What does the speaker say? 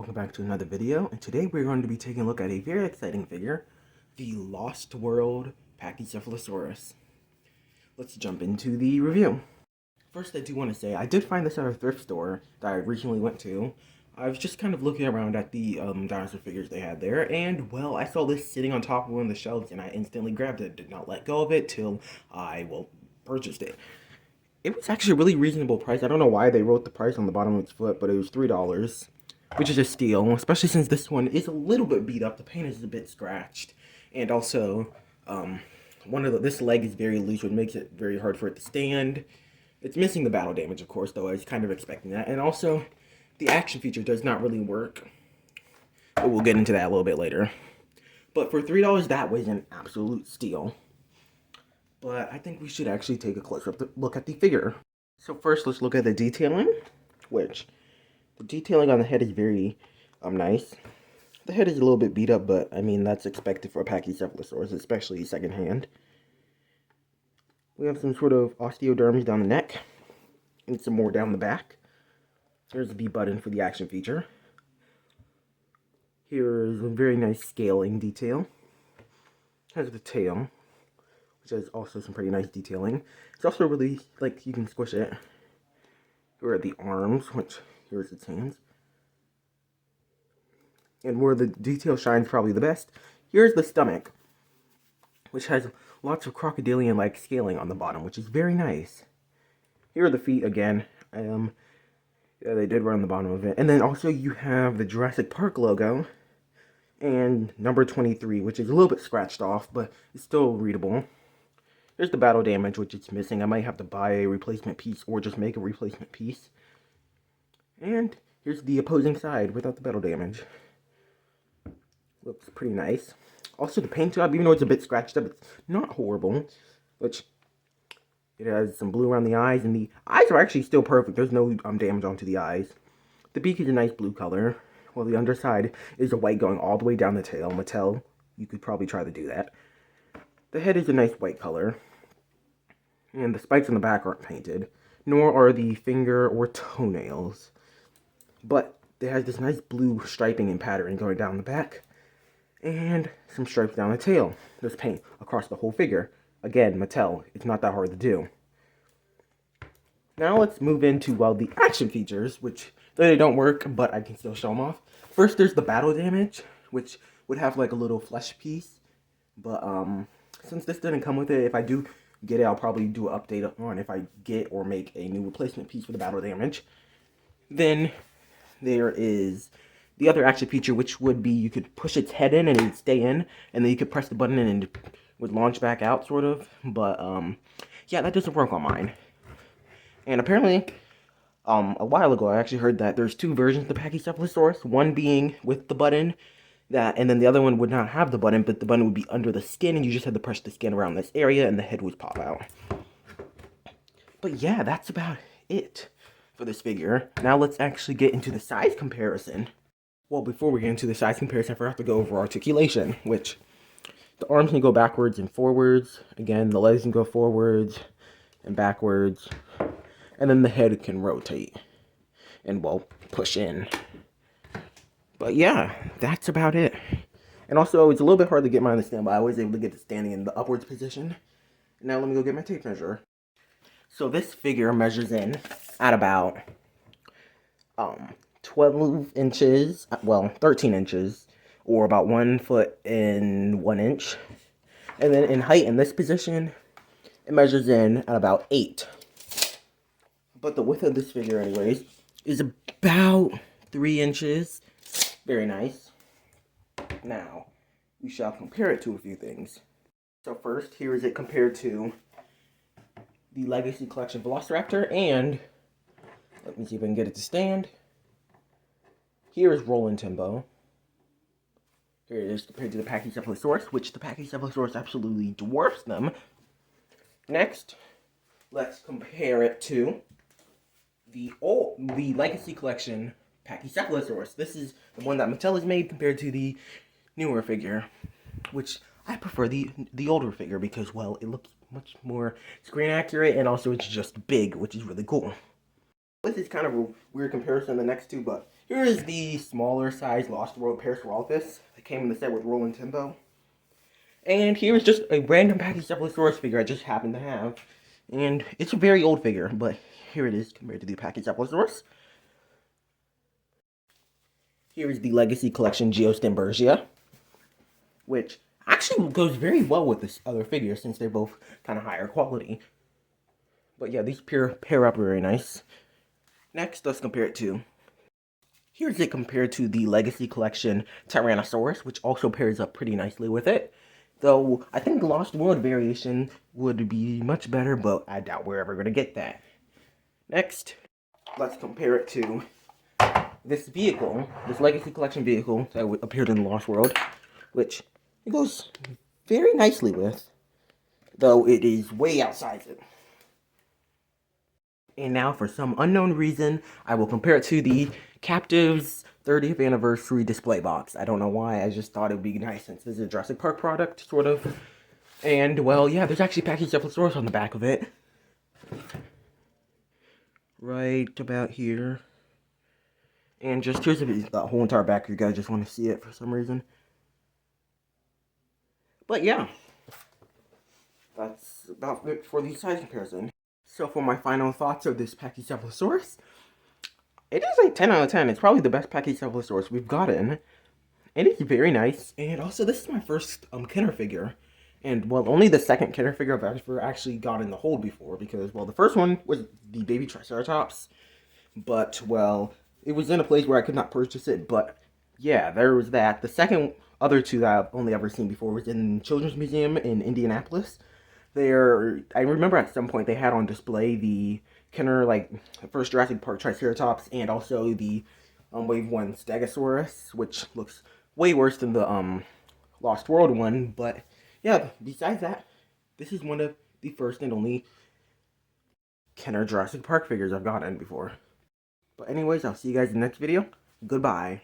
welcome back to another video, and today we're going to be taking a look at a very exciting figure, the Lost World Pachycephalosaurus. Let's jump into the review. First, I do want to say, I did find this at a thrift store that I recently went to. I was just kind of looking around at the dinosaur figures they had there, and well, I saw this sitting on top of one of the shelves, and I instantly grabbed it. Did not let go of it till I, purchased it. It was actually a really reasonable price. I don't know why they wrote the price on the bottom of its foot, but it was $3, which is a steal, especially since this one is a little bit beat up. The paint is a bit scratched, and also, this leg is very loose, which makes it very hard for it to stand. It's missing the battle damage, of course, though I was kind of expecting that, and also, the action feature does not really work. But we'll get into that a little bit later. But for $3, that was an absolute steal. But I think we should actually take a closer look at the figure. So first, let's look at the detailing, which the detailing on the head is very nice. The head is a little bit beat up, but I mean, that's expected for a Pachycephalosaurus, especially secondhand. We have some sort of osteoderms down the neck, and some more down the back. There's the B button for the action feature. Here's a very nice scaling detail. Here's the tail, which has also some pretty nice detailing. It's also really, like, you can squish it. Here are the arms, which, here's its hands. And where the detail shines probably the best, here's the stomach, which has lots of crocodilian-like scaling on the bottom, which is very nice. Here are the feet again. Yeah, they did run on the bottom of it. And then also you have the Jurassic Park logo and number 23, which is a little bit scratched off, but it's still readable. There's the battle damage, which is missing. I might have to buy a replacement piece or just make a replacement piece. And here's the opposing side without the battle damage. Looks pretty nice. Also, the paint job, even though it's a bit scratched up, it's not horrible. Which, it has some blue around the eyes, and the eyes are actually still perfect. There's no damage onto the eyes. The beak is a nice blue color, while the underside is a white going all the way down the tail. Mattel, you could probably try to do that. The head is a nice white color. And the spikes on the back aren't painted, nor are the finger or toenails. But it has this nice blue striping and pattern going down the back, and some stripes down the tail. There's paint across the whole figure. Again, Mattel, it's not that hard to do. Now let's move into, well, the action features, which they don't work, but I can still show them off. First, there's the battle damage, which would have like a little flesh piece. But since this didn't come with it, if I do get it, I'll probably do an update on if I get or make a new replacement piece for the battle damage. Then there is the other action feature, which would be you could push its head in and it would stay in, and then you could press the button and it would launch back out, sort of. But yeah, that doesn't work on mine. And apparently, a while ago, I actually heard that there's two versions of the Pachycephalosaurus, one being with the button, and then the other one would not have the button, but the button would be under the skin, and you just had to press the skin around this area, and the head would pop out. But yeah, that's about it for this figure. Now let's actually get into the size comparison. Well, before we get into the size comparison, I forgot to go over articulation, which the arms can go backwards and forwards. Again, the legs can go forwards and backwards. And then the head can rotate and, well, push in. But yeah, that's about it. And also, it's a little bit hard to get mine to stand, but I was able to get it standing in the upwards position. Now let me go get my tape measure. So this figure measures in at about 12 inches, well, 13 inches, or about 1 foot and 1 inch. And then in height in this position, it measures in at about 8. But the width of this figure, anyways, is about 3 inches. Very nice. Now, we shall compare it to a few things. So first, here is it compared to the Legacy Collection Velociraptor, and let me see if I can get it to stand. Here is Rollin' Timbo. Here it is compared to the Pachycephalosaurus, which the Pachycephalosaurus absolutely dwarfs them. Next, let's compare it to the Legacy Collection Pachycephalosaurus. This is the one that Mattel has made compared to the newer figure, which I prefer the older figure because, well, it looks much more screen accurate, and also it's just big, which is really cool. This is kind of a weird comparison to the next two, but Here is the smaller size Lost World Parasaurolophus that came in the set with Rolling Timbo. And here is just a random Pachycephalosaurus figure I just happened to have. And it's a very old figure, but here it is compared to the Pachycephalosaurus. Here is the Legacy Collection Geostembergia, which actually goes very well with this other figure since they're both kind of higher quality. But yeah, these pair up very nice. Next, let's compare it to... Here's it compared to the Legacy Collection Tyrannosaurus, which also pairs up pretty nicely with it. Though, I think the Lost World variation would be much better, but I doubt we're ever going to get that. Next, let's compare it to this vehicle, this Legacy Collection vehicle that appeared in the Lost World, which it goes very nicely with, though it is way outsized it. And now, for some unknown reason, I will compare it to the Captive's 30th anniversary display box. I don't know why, I just thought it would be nice since this is a Jurassic Park product, sort of. And, well, yeah, there's actually Pachycephalosaurus on the back of it. Right about here. And just here's the whole entire back if you guys just want to see it for some reason. But yeah, that's about it for the size comparison. So for my final thoughts of this Pachycephalosaurus, it is a 10 out of 10. It's probably the best Pachycephalosaurus we've gotten. And it's very nice. And also, this is my first Kenner figure. And, well, only the second Kenner figure I've ever actually got in the hold before. Because, well, the first one was the baby Triceratops. But, well, it was in a place where I could not purchase it. But, yeah, there was that. The other two that I've only ever seen before was in Children's Museum in Indianapolis. I remember at some point they had on display the Kenner, like, first Jurassic Park Triceratops and also the Wave 1 Stegosaurus, which looks way worse than the Lost World one. But, yeah, besides that, this is one of the first and only Kenner Jurassic Park figures I've gotten before. But anyways, I'll see you guys in the next video. Goodbye.